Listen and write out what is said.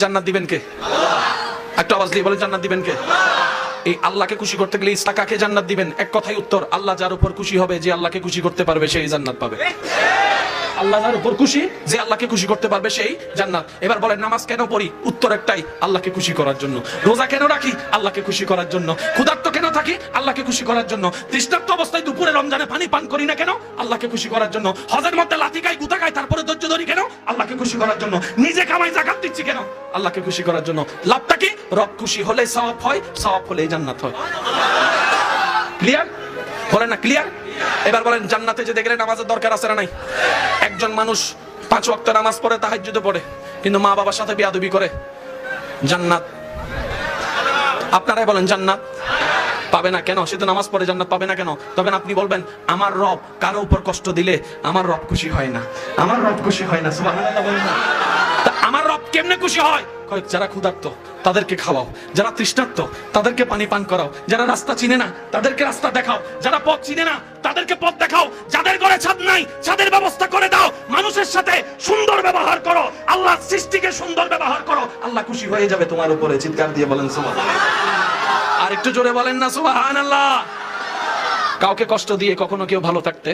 জান্নাত দিবেন কে? একটু আওয়াজ দিয়ে বলেন, জান্নাত দিবেন কে? এই আল্লাহকে খুশি করতে গেলে ইসলাকাকে জান্নাত দিবেন? এক কথাই উত্তর, আল্লাহ যার উপর খুশি হবে, যে আল্লাহকে খুশি করতে পারবে, সেই জান্নাত পাবে। আল্লাহ যার উপর খুশি, যে আল্লাহকে খুশি করতে পারবে, সেই জান্নাত। এবার বলেন, নামাজ কেন পড়ি? উত্তর একটাই, আল্লাহকে খুশি করার জন্য। রোজা কেন রাখি? আল্লাহকে খুশি করার জন্য। ক্ষুধার্ত কেন থাকি? আল্লাহকে খুশি করার জন্য। তৃষ্ণার্ত অবস্থায় দুপুরে রমজানে পানি পান করি না কেন? আল্লাহকে খুশি করার জন্য। হজের মধ্যে লাথি খাই, গুতা খাই, তারপরে ধৈর্য ধরি কেন? আল্লাহকে খুশি করার জন্য। নিজে কামাই যাকাত দিচ্ছি কেন? আল্লাহকে খুশি করার জন্য। লাভটা কি? রব খুশি হলে সওয়াব হয়, সওয়াব হলে জান্নাত হয়। ক্লিয়ার? বলেন না ক্লিয়ার? এবার বলেন, জান্নাতে যেতে গেলে নামাজের দরকার আছে না নাই? একজন মানুষ 5 ওয়াক্ত নামাজ পড়ে, তাহাজ্জুদে পড়ে, কিন্তু মা বাবার সাথে বেয়াদবি করে, জান্নাত আপনারাই বলেন জান্নাত পাবে না কেন? সে তো নামাজ পড়ে, জান্নাত পাবে না কেন? তখন আপনি বলবেন, আমার রব কারো উপর কষ্ট দিলে আমার রব খুশি হয় না, আমার রব খুশি হয় না। সুবহানাল্লাহ বলেন না? তা আমার রব কেমনে খুশি হয়? যারা ক্ষুধার্ত তাদেরকে খাওয়াও, যারা তৃষ্ণার্ত তাদেরকে পানি পান করাও, যারা রাস্তা চিনে না তাদেরকে রাস্তা দেখাও, যারা পথ চিনে না তাদেরকে পথ দেখাও, যাদের ঘরে ছাদ নাই ছাদের ব্যবস্থা করে দাও, মানুষের সাথে সুন্দর ব্যবহার করো, আল্লাহ সৃষ্টিকে সুন্দর ব্যবহার করো, আল্লাহ খুশি হয়ে যাবে তোমার উপরে। চিৎকার দিয়ে বলেন সুবহানাল্লাহ। আর একটু জোরে বলেন না সুবহানাল্লাহ। কাউকে কষ্ট দিয়ে কখনো কেউ ভালো থাকতে